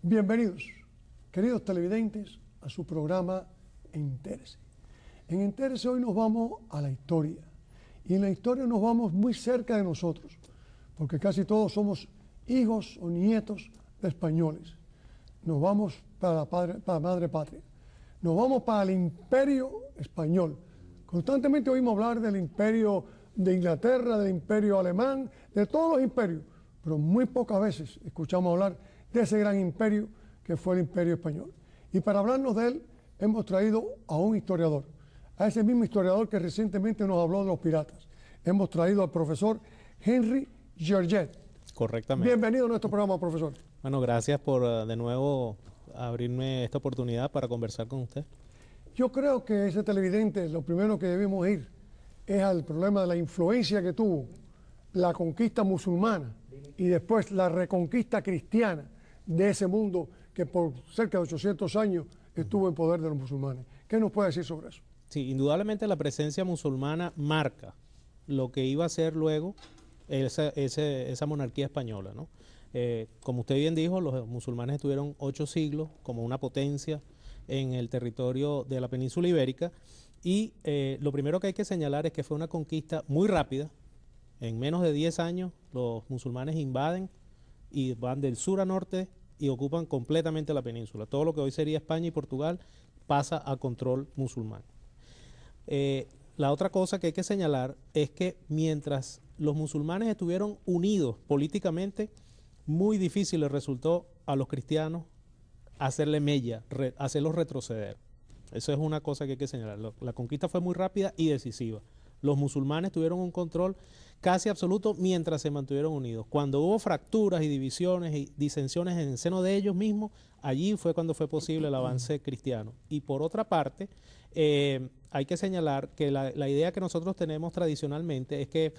Bienvenidos, queridos televidentes, a su programa Entérese. En Entérese hoy nos vamos a la historia. Y en la historia nos vamos muy cerca de nosotros, porque casi todos somos hijos o nietos de españoles. Nos vamos para la madre patria. Nos vamos para el imperio español. Constantemente oímos hablar del imperio de Inglaterra, del imperio alemán, de todos los imperios, pero muy pocas veces escuchamos hablar de ese gran imperio que fue el imperio español. Y para hablarnos de él hemos traído a un historiador, a ese mismo historiador que recientemente nos habló de los piratas. Hemos traído al profesor Henry Georget. Correctamente. Bienvenido a nuestro programa, profesor. Bueno, gracias por de nuevo abrirme esta oportunidad para conversar con usted. Yo creo que ese televidente, lo primero que debemos ir es al problema de la influencia que tuvo la conquista musulmana y después la reconquista cristiana de ese mundo que por cerca de 800 años estuvo en poder de los musulmanes. ¿Qué nos puede decir sobre eso? Sí, indudablemente la presencia musulmana marca lo que iba a ser luego esa monarquía española, ¿no? Como usted bien dijo, los musulmanes estuvieron 8 siglos como una potencia en el territorio de la península ibérica y lo primero que hay que señalar es que fue una conquista muy rápida. En menos de 10 años los musulmanes invaden y van del sur a norte y ocupan completamente la península. Todo lo que hoy sería España y Portugal pasa a control musulmán. La otra cosa que hay que señalar es que mientras los musulmanes estuvieron unidos políticamente, muy difícil les resultó a los cristianos hacerle mella, hacerlos retroceder. Eso es una cosa que hay que señalar. La conquista fue muy rápida y decisiva. Los musulmanes tuvieron un control casi absoluto mientras se mantuvieron unidos. Cuando hubo fracturas y divisiones y disensiones en el seno de ellos mismos, allí fue cuando fue posible el avance cristiano. Y por otra parte, hay que señalar que la idea que nosotros tenemos tradicionalmente es que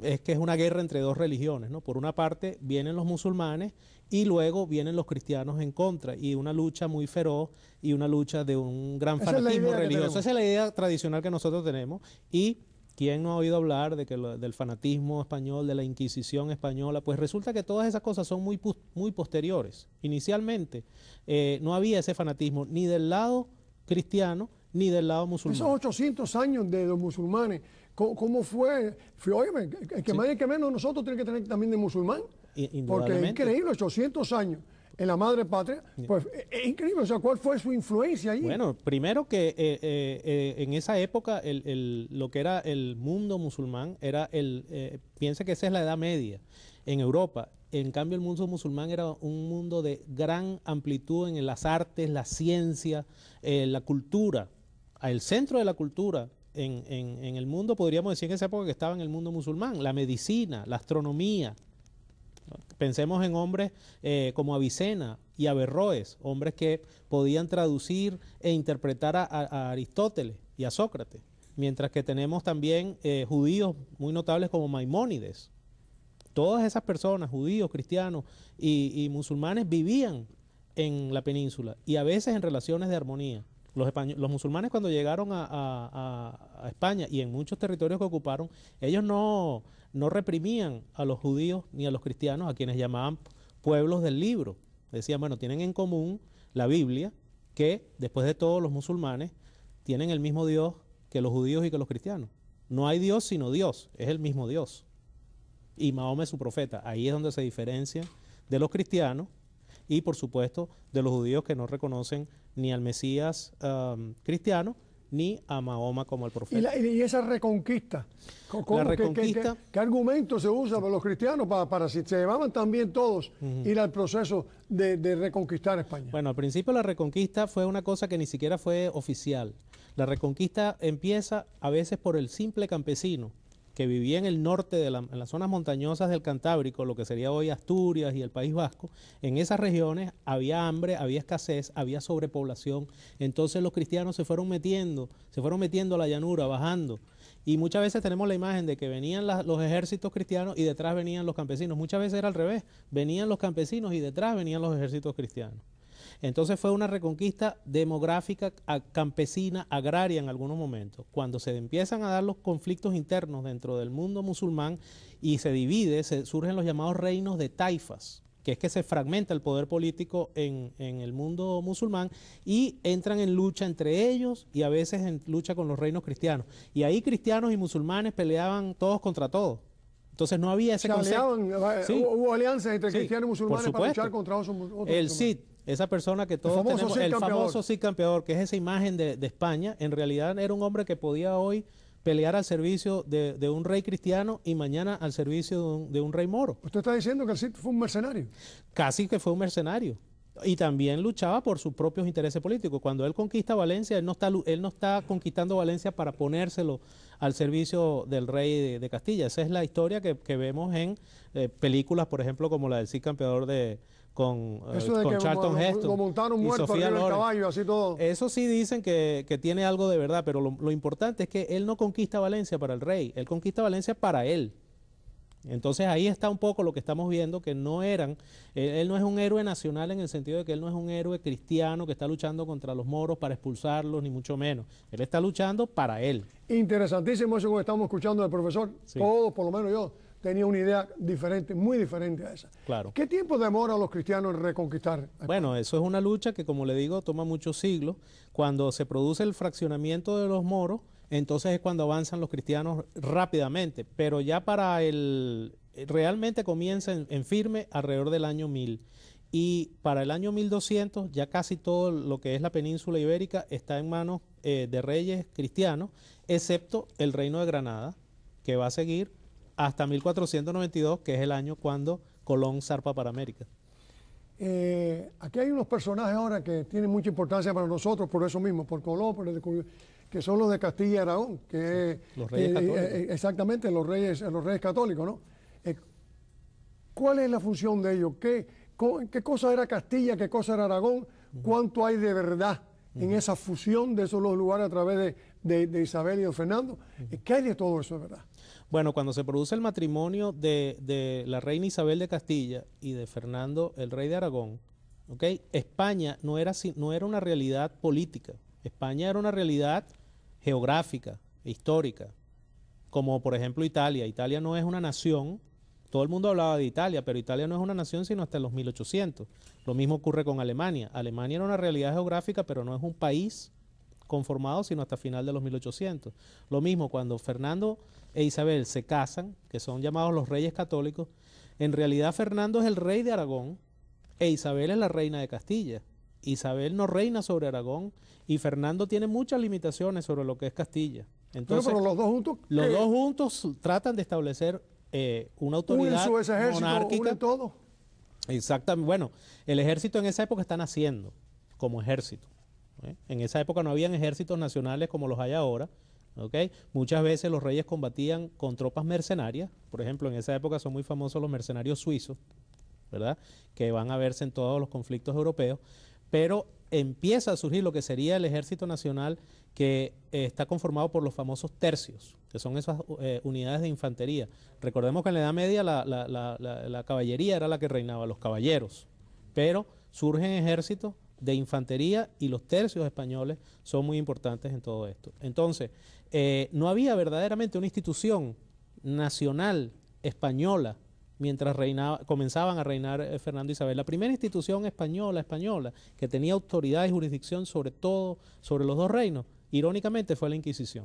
es una guerra entre dos religiones, ¿no? Por una parte vienen los musulmanes y luego vienen los cristianos en contra, y una lucha muy feroz y una lucha de un gran fanatismo religioso. Esa es la idea tradicional que nosotros tenemos. Y ¿quién no ha oído hablar de del fanatismo español, de la Inquisición española? Pues resulta que todas esas cosas son muy posteriores. Inicialmente no había ese fanatismo ni del lado cristiano ni del lado musulmán. Esos 800 años de los musulmanes, ¿cómo fue? Óyeme, el que más y el que menos nosotros tiene que tener también de musulmán. Porque es increíble, 800 años en la madre patria, pues es increíble. O sea, ¿cuál fue su influencia allí? Bueno, primero que en esa época lo que era el mundo musulmán era piensa que esa es la Edad Media en Europa. En cambio, el mundo musulmán era un mundo de gran amplitud en las artes, la ciencia, la cultura. El centro de la cultura en el mundo, podríamos decir en esa época que estaba en el mundo musulmán, la medicina, la astronomía. Pensemos en hombres como Avicena y Averroes, hombres que podían traducir e interpretar a Aristóteles y a Sócrates, mientras que tenemos también judíos muy notables como Maimónides. Todas esas personas, judíos, cristianos y musulmanes, vivían en la península y a veces en relaciones de armonía. Los musulmanes, cuando llegaron a España y en muchos territorios que ocuparon, ellos no reprimían a los judíos ni a los cristianos, a quienes llamaban pueblos del libro. Decían, bueno, tienen en común la Biblia, que después de todo los musulmanes tienen el mismo Dios que los judíos y que los cristianos. No hay Dios sino Dios, es el mismo Dios. Y Mahoma es su profeta. Ahí es donde se diferencian de los cristianos y, por supuesto, de los judíos que no reconocen ni al Mesías cristiano ni a Mahoma como el profeta. ¿Y esa reconquista? La reconquista, ¿Qué argumento se usa para los cristianos para si se llevaban también todos ir al proceso de reconquistar España? Bueno, al principio la reconquista fue una cosa que ni siquiera fue oficial. La reconquista empieza a veces por el simple campesino que vivía en el norte, en las zonas montañosas del Cantábrico, lo que sería hoy Asturias y el País Vasco. En esas regiones había hambre, había escasez, había sobrepoblación. Entonces los cristianos se fueron metiendo a la llanura, bajando. Y muchas veces tenemos la imagen de que venían los ejércitos cristianos y detrás venían los campesinos. Muchas veces era al revés, venían los campesinos y detrás venían los ejércitos cristianos. Entonces fue una reconquista demográfica, campesina, agraria en algunos momentos. Cuando se empiezan a dar los conflictos internos dentro del mundo musulmán y se divide, surgen los llamados reinos de taifas, que es que se fragmenta el poder político en el mundo musulmán y entran en lucha entre ellos y a veces en lucha con los reinos cristianos. Y ahí cristianos y musulmanes peleaban todos contra todos. Entonces no había ese concepto. Sí. Hubo alianzas entre cristianos y musulmanes para luchar contra otros el Cid, esa persona que todos tenemos, el famoso Cid campeador, que es esa imagen de España, en realidad era un hombre que podía hoy pelear al servicio de un rey cristiano y mañana al servicio de un rey moro. ¿Usted está diciendo que el Cid fue un mercenario? Casi que fue un mercenario. Y también luchaba por sus propios intereses políticos. Cuando él conquista Valencia, él no está conquistando Valencia para ponérselo al servicio del rey de Castilla. Esa es la historia que vemos en películas, por ejemplo, como la del Cid campeador con Charlton Heston. Lo montaron muerto arriba del caballo, así todo. Eso sí dicen que tiene algo de verdad, pero lo importante es que él no conquista Valencia para el rey, él conquista Valencia para él. Entonces ahí está un poco lo que estamos viendo, que no eran, él no es un héroe nacional en el sentido de que él no es un héroe cristiano que está luchando contra los moros para expulsarlos, ni mucho menos. Él está luchando para él. Interesantísimo eso que estamos escuchando del profesor. Sí. Todos, por lo menos yo, tenía una idea diferente, muy diferente a esa. Claro. ¿Qué tiempo demora los cristianos en reconquistar España? Bueno, eso es una lucha que, como le digo, toma muchos siglos. Cuando se produce el fraccionamiento de los moros, entonces es cuando avanzan los cristianos rápidamente, pero ya realmente comienza en firme alrededor del año 1000. Y para el año 1200 ya casi todo lo que es la península ibérica está en manos de reyes cristianos, excepto el reino de Granada, que va a seguir hasta 1492, que es el año cuando Colón zarpa para América. Aquí hay unos personajes ahora que tienen mucha importancia para nosotros, por eso mismo, por Colón, que son los de Castilla y Aragón, los reyes católicos. Exactamente, los reyes católicos, ¿no? ¿Cuál es la función de ellos? ¿Qué cosa era Castilla, qué cosa era Aragón? ¿Cuánto hay de verdad en esa fusión de esos dos lugares a través de Isabel y de Fernando? ¿Qué hay de todo eso, de verdad? Bueno, cuando se produce el matrimonio de la reina Isabel de Castilla y de Fernando, el rey de Aragón, ¿okay? España no era una realidad política. España era una realidad geográfica, histórica, como por ejemplo Italia. Italia no es una nación, todo el mundo hablaba de Italia, pero Italia no es una nación sino hasta los 1800. Lo mismo ocurre con Alemania. Alemania era una realidad geográfica, pero no es un país conformado sino hasta final de los 1800. Lo mismo cuando Fernando e Isabel se casan, que son llamados los reyes católicos, en realidad Fernando es el rey de Aragón e Isabel es la reina de Castilla. Isabel no reina sobre Aragón y Fernando tiene muchas limitaciones sobre lo que es Castilla. Entonces, pero los dos juntos, los dos juntos tratan de establecer una autoridad monárquica. Unen todo. Exactamente. Bueno, el ejército en esa época está naciendo como ejército. En esa época no habían ejércitos nacionales como los hay ahora. ¿Okay? Muchas veces los reyes combatían con tropas mercenarias. Por ejemplo, en esa época son muy famosos los mercenarios suizos, ¿verdad? Que van a verse en todos los conflictos europeos. Pero empieza a surgir lo que sería el ejército nacional, que está conformado por los famosos tercios, que son esas unidades de infantería. Recordemos que en la Edad Media la caballería era la que reinaba, los caballeros, pero surgen ejércitos de infantería y los tercios españoles son muy importantes en todo esto. Entonces, no había verdaderamente una institución nacional española mientras comenzaban a reinar Fernando y Isabel. La primera institución española, que tenía autoridad y jurisdicción sobre todo, sobre los dos reinos, irónicamente fue la Inquisición.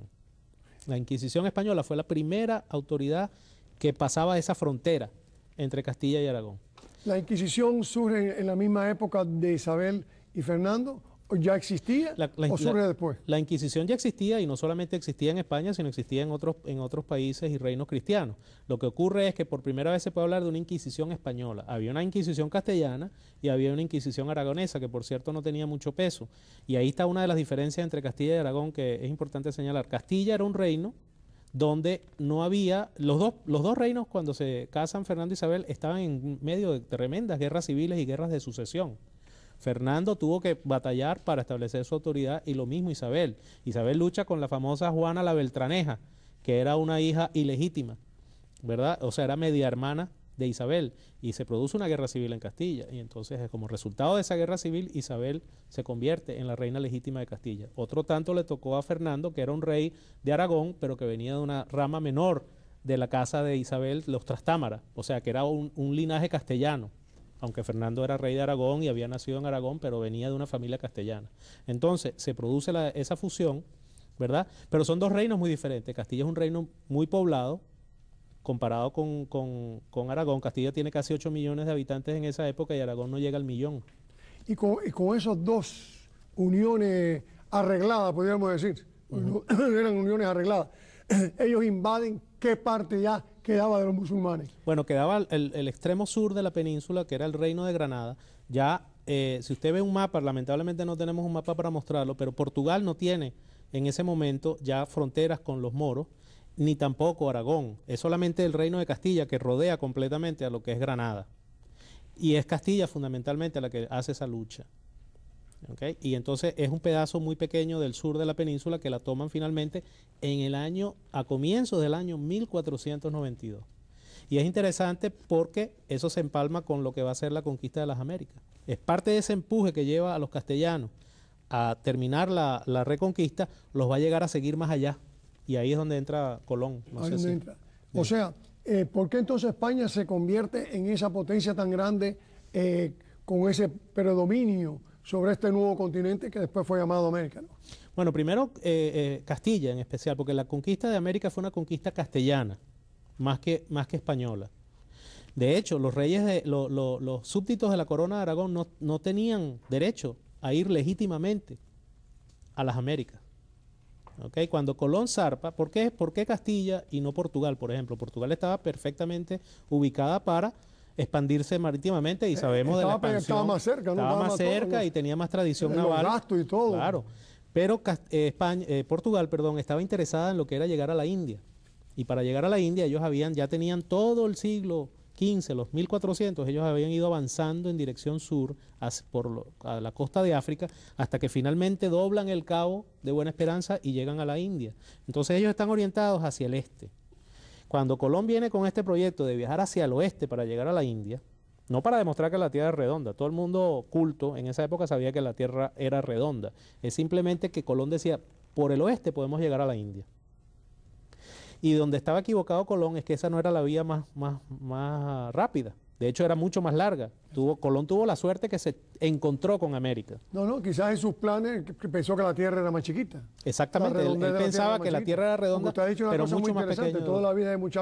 La Inquisición española fue la primera autoridad que pasaba esa frontera entre Castilla y Aragón. ¿La Inquisición surge en la misma época de Isabel y Fernando? ¿O ya existía o surge después? La Inquisición ya existía, y no solamente existía en España, sino existía en otros países y reinos cristianos. Lo que ocurre es que por primera vez se puede hablar de una Inquisición española. Había una Inquisición castellana y había una Inquisición aragonesa, que por cierto no tenía mucho peso. Y ahí está una de las diferencias entre Castilla y Aragón que es importante señalar. Castilla era un reino donde no había, los dos reinos cuando se casan Fernando y Isabel estaban en medio de tremendas guerras civiles y guerras de sucesión. Fernando tuvo que batallar para establecer su autoridad y lo mismo Isabel. Isabel lucha con la famosa Juana la Beltraneja, que era una hija ilegítima, ¿verdad? O sea, era media hermana de Isabel y se produce una guerra civil en Castilla y entonces como resultado de esa guerra civil Isabel se convierte en la reina legítima de Castilla. Otro tanto le tocó a Fernando, que era un rey de Aragón, pero que venía de una rama menor de la casa de Isabel, los Trastámara, o sea que era un linaje castellano. aunque Fernando era rey de Aragón y había nacido en Aragón, pero venía de una familia castellana. Entonces se produce esa fusión, ¿verdad? Pero son dos reinos muy diferentes. Castilla es un reino muy poblado, comparado con Aragón. Castilla tiene casi 8 millones de habitantes en esa época y Aragón no llega al millón. Y con esas dos uniones arregladas, podríamos decir, eran uniones arregladas, ellos invaden qué parte ya quedaba de los musulmanes. Bueno, quedaba el extremo sur de la península, que era el reino de Granada. Ya, si usted ve un mapa, lamentablemente no tenemos un mapa para mostrarlo, pero Portugal no tiene en ese momento ya fronteras con los moros, ni tampoco Aragón. Es solamente el reino de Castilla que rodea completamente a lo que es Granada. Y es Castilla fundamentalmente la que hace esa lucha. ¿Okay? Y entonces es un pedazo muy pequeño del sur de la península que la toman finalmente a comienzos del año 1492. Y es interesante porque eso se empalma con lo que va a ser la conquista de las Américas. Es parte de ese empuje que lleva a los castellanos a terminar la reconquista, los va a llegar a seguir más allá. Y ahí es donde entra Colón. O sea, ¿por qué entonces España se convierte en esa potencia tan grande con ese predominio sobre este nuevo continente que después fue llamado América, ¿no? Bueno, primero Castilla en especial, porque la conquista de América fue una conquista castellana, más que española. De hecho, los reyes, los súbditos de la corona de Aragón no tenían derecho a ir legítimamente a las Américas. ¿Okay? Cuando Colón zarpa, ¿por qué Castilla y no Portugal, por ejemplo? Portugal estaba perfectamente ubicada para expandirse marítimamente y sabemos de la expansión. Estaba más cerca, ¿no? Estaba más cerca y tenía más tradición naval. Gasto y todo. Claro. Pero Portugal, estaba interesada en lo que era llegar a la India. Y para llegar a la India ellos ya tenían todo el siglo XV, los 1400, ellos habían ido avanzando en dirección sur a la costa de África hasta que finalmente doblan el cabo de Buena Esperanza y llegan a la India. Entonces ellos están orientados hacia el este. Cuando Colón viene con este proyecto de viajar hacia el oeste para llegar a la India, no para demostrar que la Tierra es redonda, todo el mundo culto en esa época sabía que la Tierra era redonda, es simplemente que Colón decía, por el oeste podemos llegar a la India. Y donde estaba equivocado Colón es que esa no era la vía más rápida. De hecho, era mucho más larga. Colón tuvo la suerte que se encontró con América. No, quizás en sus planes pensó que la Tierra era más chiquita. Exactamente, él pensaba que la Tierra era redonda, pero mucho más pequeña. Toda la vida de muchacho